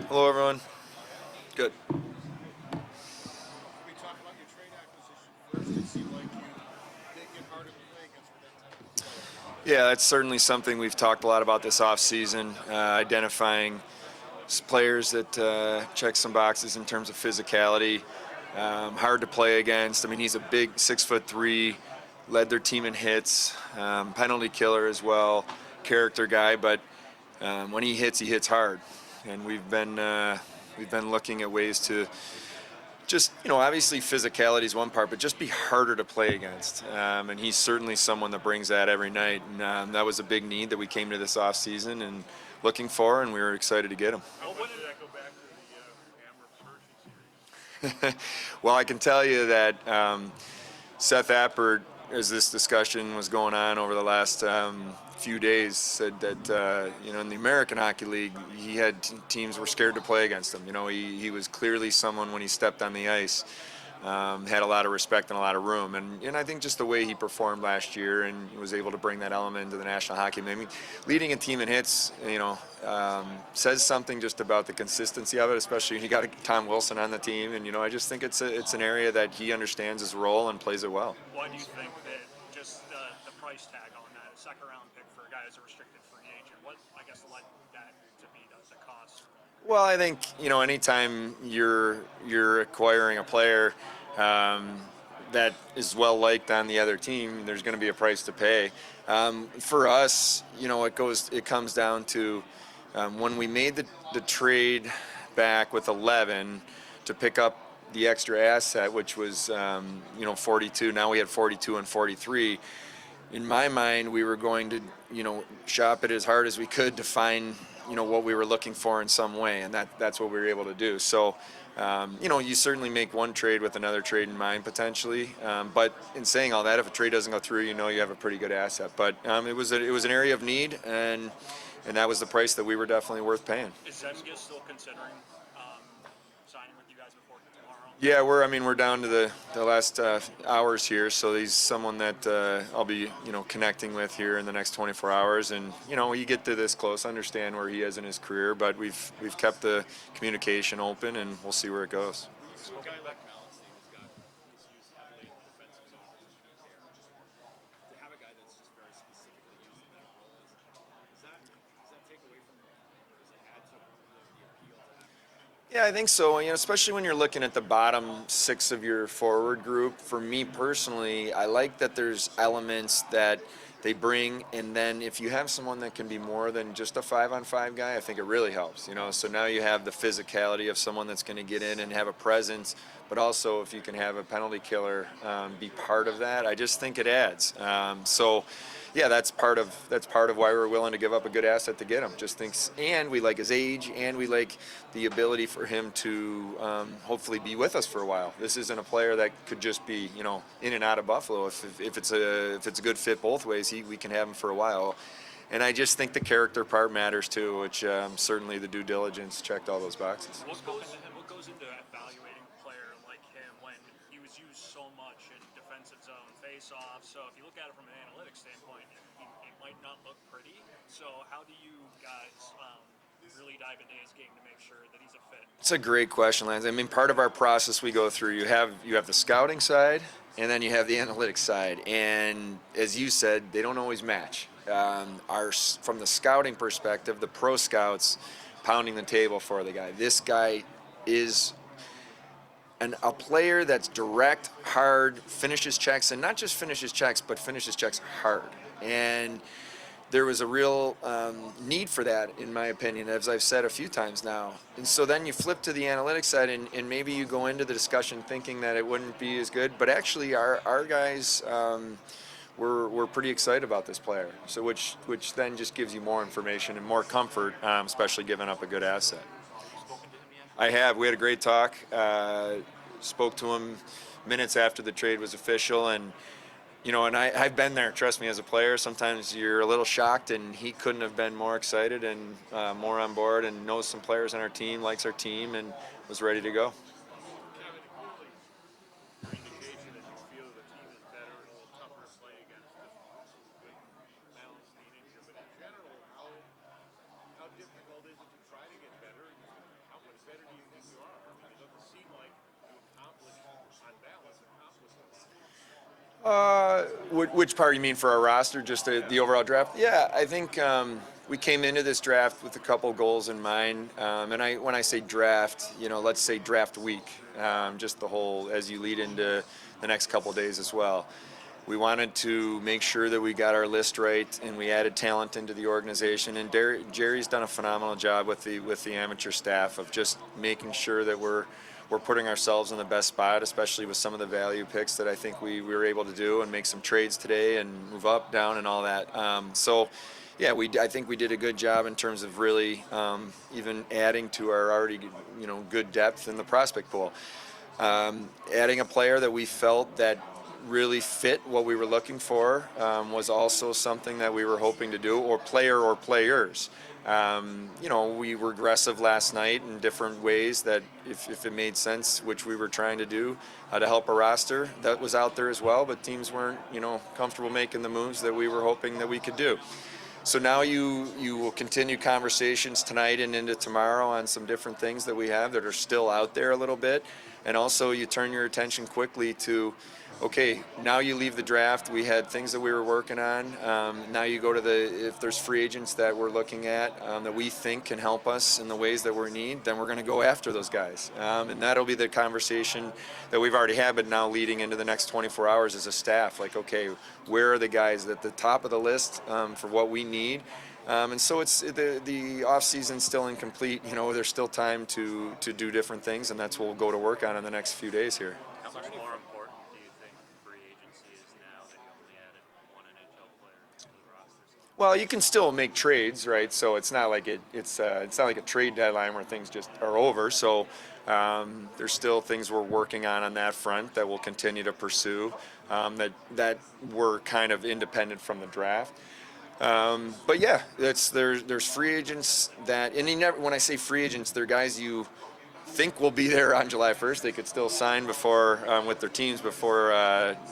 Hello, everyone. Good. Can we talk about your trade acquisition first? It seemed like you did get harder to play against with that type of player. Yeah, that's certainly something we've talked a lot about this offseason, identifying players that check some boxes in terms of physicality, hard to play against. I mean, he's a big 6'3", led their team in hits, penalty killer as well, character guy, but when he hits hard. And we've been looking at ways to just, obviously physicality is one part, but just be harder to play against. And he's certainly someone that brings that every night. And that was a big need that we came to this offseason and looking for, and we were excited to get him. How much did that go back to the Amber Hershey series? Well, I can tell you that Seth Appert, as this discussion was going on over the last few days, said that in the American Hockey League, he had teams were scared to play against him. He was clearly someone when he stepped on the ice, had a lot of respect and a lot of room, and I think just the way he performed last year and was able to bring that element into the National Hockey League. I mean, leading a team in hits, says something just about the consistency of it, especially when you got Tom Wilson on the team, and I just think it's an area that he understands his role and plays it well. Why do you think that just the price tag on that, a second-round pick for a guy who's a restricted free agent, what, I guess, led that to be the cost? Well, I think, anytime you're acquiring a player that is well liked on the other team, there's going to be a price to pay. For us, it comes down to when we made the trade back with 11 to pick up the extra asset, which was 42. Now we had 42 and 43. In my mind, we were going to shop it as hard as we could to find what we were looking for in some way, and that's what we were able to do. So you certainly make one trade with another trade in mind potentially, but in saying all that, if a trade doesn't go through, you have a pretty good asset. But it was an area of need, and that was the price that we were definitely worth paying. Is Zemgus still considering signing with you guys before tomorrow? Yeah, we're down to the last hours here, so he's someone that I'll be connecting with here in the next 24 hours, and you get to this close, understand where he is in his career, but we've kept the communication open, and we'll see where it goes. So a guy like Malin he's used heavily in the defensive zone to have a guy that's just very specifically used in that role. Does that take away from him, or does it add to the appeal to having him? Yeah, I think so. Especially when you're looking at the bottom six of your forward group. For me personally, I like that there's elements that they bring, and then if you have someone that can be more than just a 5-on-5 guy, I think it really helps. So now you have the physicality of someone that's going to get in and have a presence, but also if you can have a penalty killer be part of that, I just think it adds. Yeah, that's part of why we're willing to give up a good asset to get him. And we like his age, and we like the ability for him to hopefully be with us for a while. This isn't a player that could just be in and out of Buffalo. If it's a good fit both ways, we can have him for a while. And I just think the character part matters too, which certainly the due diligence checked all those boxes. What goes into evaluating a player like him when he was used so much in defensive zone face-off? So if you look at it from an analytics standpoint, it might not look pretty. So how do you guys really dive into his game to make sure that he's a fit? It's a great question, Lance. I mean, part of our process we go through, you have the scouting side, and then you have the analytics side. And as you said, they don't always match. From the scouting perspective, the pro scouts pounding the table for the guy. This guy is a player that's direct, hard, finishes checks, and not just finishes checks, but finishes checks hard. And there was a real need for that, in my opinion, as I've said a few times now. And so then you flip to the analytics side, and maybe you go into the discussion thinking that it wouldn't be as good, but actually our guys we're pretty excited about this player. So which then just gives you more information and more comfort, especially giving up a good asset. I have. We had a great talk. Spoke to him minutes after the trade was official, and I've been there. Trust me, as a player, sometimes you're a little shocked, and he couldn't have been more excited and more on board, and knows some players on our team, likes our team, and was ready to go. Kevin, your indication that you feel the team is better and a little tougher to play against with Malin's knee injury, but in general, how difficult is it to try to get better? How Which part you mean for our roster? Just the overall draft? Yeah, I think we came into this draft with a couple goals in mind. And when I say draft, let's say draft week, just the whole as you lead into the next couple days as well. We wanted to make sure that we got our list right and we added talent into the organization. And Jerry's done a phenomenal job with the amateur staff of just making sure that we're putting ourselves in the best spot, especially with some of the value picks that I think we were able to do and make some trades today and move up, down, and all that. Yeah, I think we did a good job in terms of really even adding to our already good depth in the prospect pool. Adding a player that we felt that really fit what we were looking for was also something that we were hoping to do, or players. We were aggressive last night in different ways that if it made sense, which we were trying to do to help a roster that was out there as well, but teams weren't comfortable making the moves that we were hoping that we could do. So now you will continue conversations tonight and into tomorrow on some different things that we have that are still out there a little bit. And also you turn your attention quickly to, okay, now you leave the draft. We had things that we were working on. Now you go to if there's free agents that we're looking at that we think can help us in the ways that we need, then we're going to go after those guys. And that'll be the conversation that we've already had, but now leading into the next 24 hours as a staff. Like, okay, where are the guys at the top of the list for what we need? And so it's the off season's still incomplete. There's still time to do different things, and that's what we'll go to work on in the next few days here. How much more important do you think free agency is now that you only added one NHL player to the roster? Well, you can still make trades, right? So it's not like it's not like a trade deadline where things just are over. So there's still things we're working on that front that we'll continue to pursue. That were kind of independent from the draft. But yeah, there's free agents that, and when I say free agents, they're guys you think will be there on July 1st. They could still sign before with their teams before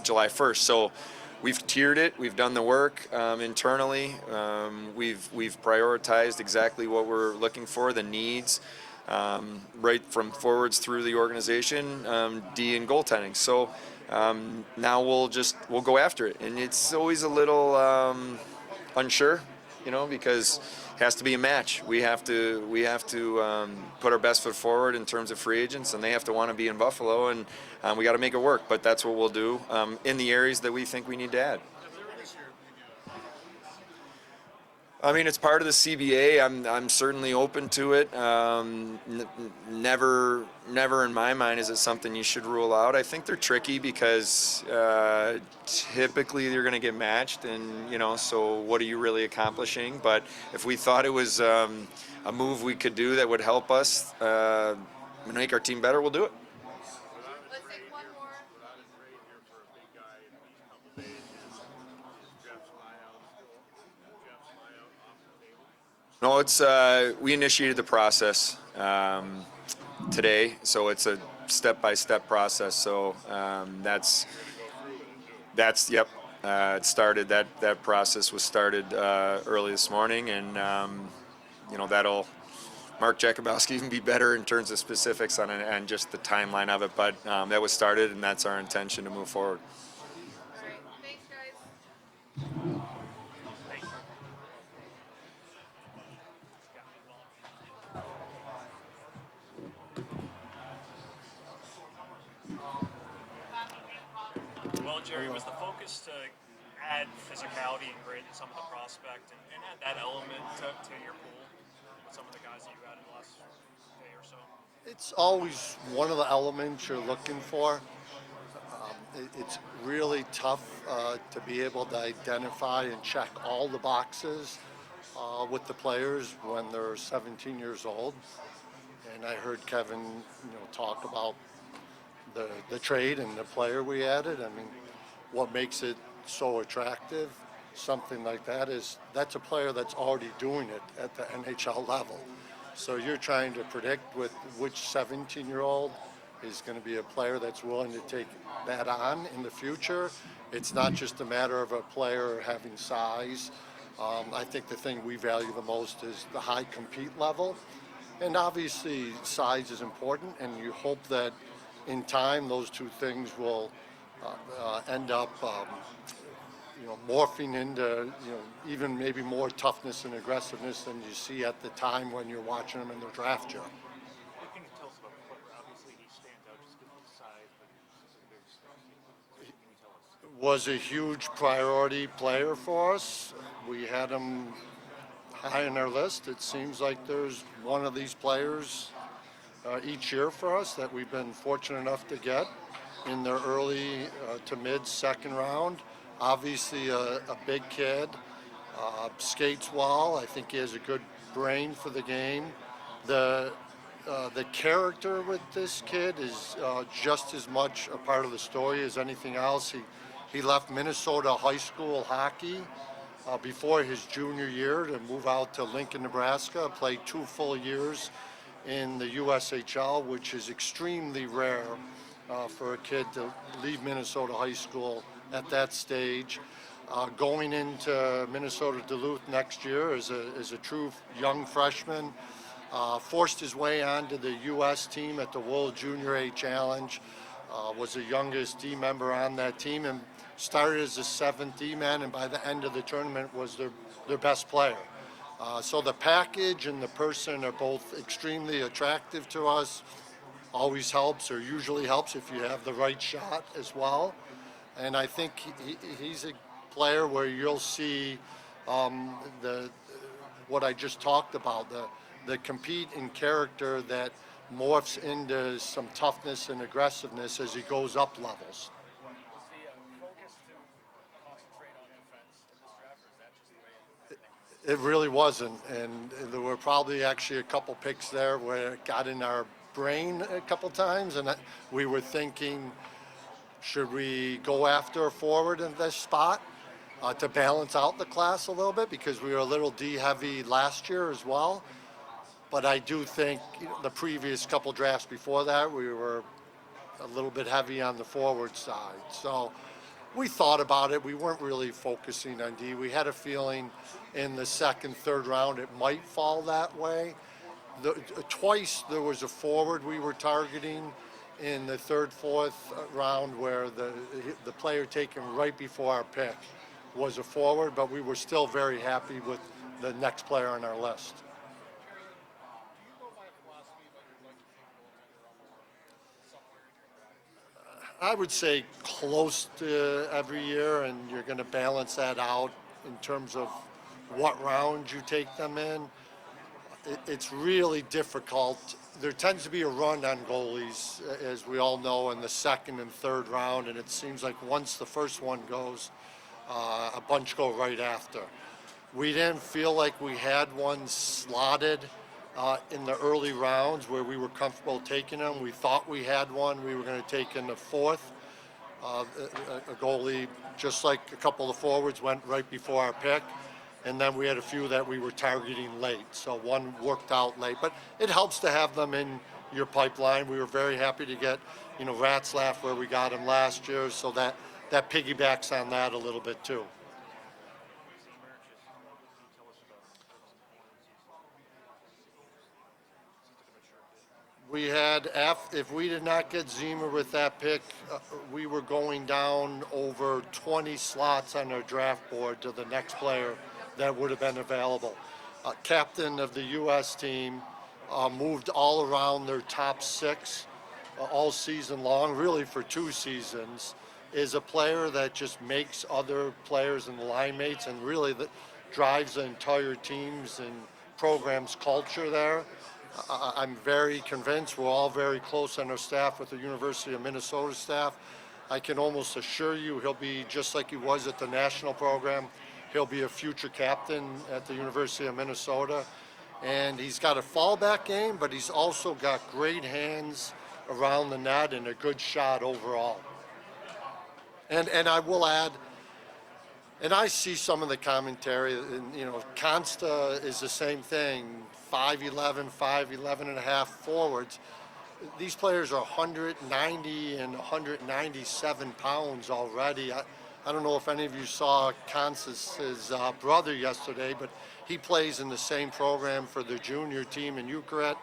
July 1st. So we've tiered it. We've done the work internally. We've prioritized exactly what we're looking for, the needs, right from forwards through the organization, D and goaltending. So now we'll go after it, and it's always a little unsure, because it has to be a match. We have to put our best foot forward in terms of free agents, and they have to want to be in Buffalo, and we got to make it work. But that's what we'll do in the areas that we think we need to add. I mean, it's part of the CBA. I'm certainly open to it. Never in my mind is it something you should rule out. I think they're tricky because typically they're going to get matched, and so what are you really accomplishing? But if we thought it was a move we could do that would help us make our team better, we'll do it. Let's take one more. Without a trade here for a big guy in these couple days, is Jeff's buyout off the table? No, it's we initiated the process today, so it's a step-by-step process. So that's yep. It started that process was started early this morning, and that'll Mark Jakubowski can be better in terms of specifics on just the timeline of it, but that was started, and that's our intention to move forward. All right. Thanks, guys. Well, Jerry, was the focus to add physicality and grit in some of the prospect and add that element to your pool with some of the guys that you had in the last day or so? It's always one of the elements you're looking for. It's really tough to be able to identify and check all the boxes with the players when they're 17 years old. And I heard Kevin, talk about the trade and the player we added. I mean, what makes it so attractive, something like that, is that's a player that's already doing it at the NHL level. So you're trying to predict with which 17-year-old is going to be a player that's willing to take that on in the future. It's not just a matter of a player having size. I think the thing we value the most is the high compete level. And obviously size is important, and you hope that in time those two things will end up morphing into even maybe more toughness and aggressiveness than you see at the time when you're watching them in their draft year. What can you tell us about Clipper? Obviously, he stands out just because of his size, but he's a big stuff. What can you tell us? Was a huge priority player for us. We had him high on our list. It seems like there's one of these players each year for us that we've been fortunate enough to get in the early to mid second round. Obviously a big kid, skates well. I think he has a good brain for the game. The character with this kid is just as much a part of the story as anything else. He left Minnesota high school hockey before his junior year to move out to Lincoln, Nebraska, played 2 full years in the USHL, which is extremely rare for a kid to leave Minnesota high school at that stage. Going into Minnesota Duluth next year as a true young freshman, forced his way onto the U.S. team at the World Junior A Challenge, was the youngest D member on that team, and started as a 7th D-man, and by the end of the tournament was their best player. So the package and the person are both extremely attractive to us. Always helps, or usually helps, if you have the right shot as well. And I think he's a player where you'll see what I just talked about, the compete in character that morphs into some toughness and aggressiveness as he goes up levels. Was the focus to concentrate on defense in this draft, or is that just the way It really wasn't, and there were probably actually a couple picks there where it got in our brain a couple times, and we were thinking, should we go after a forward in this spot to balance out the class a little bit, because we were a little D-heavy last year as well. But I do think the previous couple drafts before that, we were a little bit heavy on the forward side. So we thought about it. We weren't really focusing on D. We had a feeling in the second, third round it might fall that way. Twice there was a forward we were targeting in the third, fourth round where the player taken right before our pick was a forward, but we were still very happy with the next player on our list. Do you go by a philosophy that you'd like to take goaltender on somewhere in your draft? I would say close to every year, and you're going to balance that out in terms of what round you take them in. It's really difficult. There tends to be a run on goalies, as we all know, in the second and third round, and it seems like once the first one goes, a bunch go right after. We didn't feel like we had one slotted in the early rounds where we were comfortable taking them. We thought we had one we were going to take in the fourth. A goalie, just like a couple of forwards, went right before our pick. And then we had a few that we were targeting late. So one worked out late. But it helps to have them in your pipeline. We were very happy to get, Ratzlaff where we got him last year. So that piggybacks on that a little bit too. We had, if we did not get Zima with that pick, we were going down over 20 slots on our draft board to the next player that would have been available. Captain of the U.S. team, moved all around their top 6 all season long, really for 2 seasons, is a player that just makes other players and line mates and really that drives the entire team's and program's culture there. I'm very convinced we're all very close on our staff with the University of Minnesota staff. I can almost assure you he'll be just like he was at the national program. He'll be a future captain at the University of Minnesota. And he's got a fallback game, but he's also got great hands around the net and a good shot overall. And I will add, and I see some of the commentary, and, Consta is the same thing, 5'11", 5'11 and a half forwards. These players are 190 and 197 pounds already. I don't know if any of you saw Consta's brother yesterday, but he plays in the same program for the junior team in Eucharist,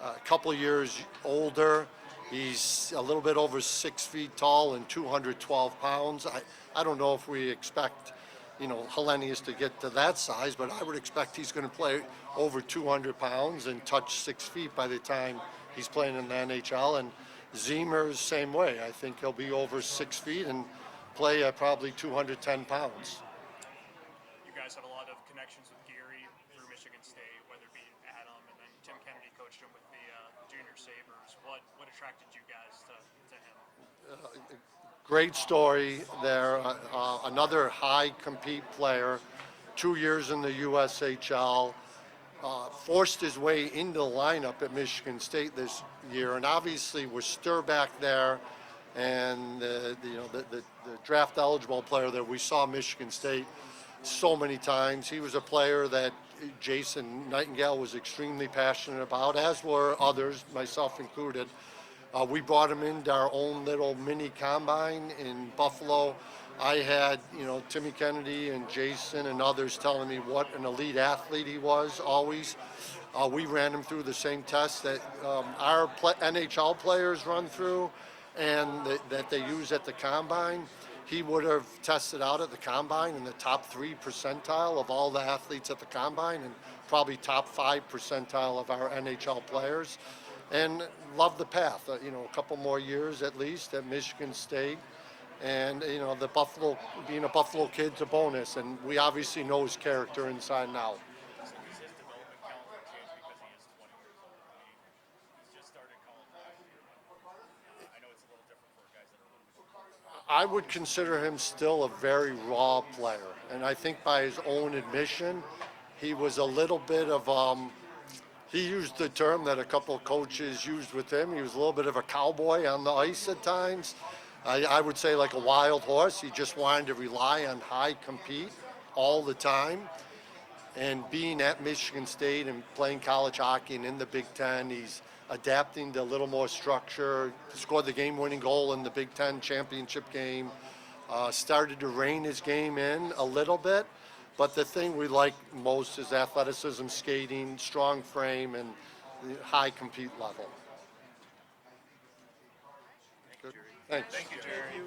a couple years older. He's a little bit over 6 feet tall and 212 pounds. I don't know if we expect, Hellenius to get to that size, but I would expect he's going to play over 200 pounds and touch 6 feet by the time he's playing in the NHL. And Zemer's same way. I think he'll be over 6 feet and play at probably 210 pounds. You guys have a lot of connections with Gary through Michigan State, whether it be Adam, and then Tim Kennedy coached him with the junior Sabres. What attracted you guys to him? Great story there. Another high compete player, 2 years in the USHL, forced his way into the lineup at Michigan State this year, and obviously was stir back there. And the draft eligible player that we saw Michigan State so many times. He was a player that Jason Nightingale was extremely passionate about, as were others, myself included. We brought him into our own little mini combine in Buffalo. I had, Timmy Kennedy and Jason and others telling me what an elite athlete he was always. We ran him through the same tests that our NHL players run through and that they use at the combine. He would have tested out at the combine in the top 3 percentile of all the athletes at the combine and probably top 5 percentile of our NHL players. And loved the path, a couple more years at least at Michigan State. And, the being a Buffalo kid's a bonus. And we obviously know his character inside and out. Does his development calendar change because he is 20 years old? I mean, he's just started college last year, but I know it's a little different for guys that are a little bit older. I would consider him still a very raw player. And I think by his own admission, he was a little bit of, he used the term that a couple of coaches used with him. He was a little bit of a cowboy on the ice at times. I would say like a wild horse. He just wanted to rely on high compete all the time. And being at Michigan State and playing college hockey and in the Big Ten, he's adapting to a little more structure. Scored the game-winning goal in the Big Ten championship game. Started to rein his game in a little bit. But the thing we like most is athleticism, skating, strong frame, and high compete level. Thank you, Jerry. Thanks. Thank you, Jerry.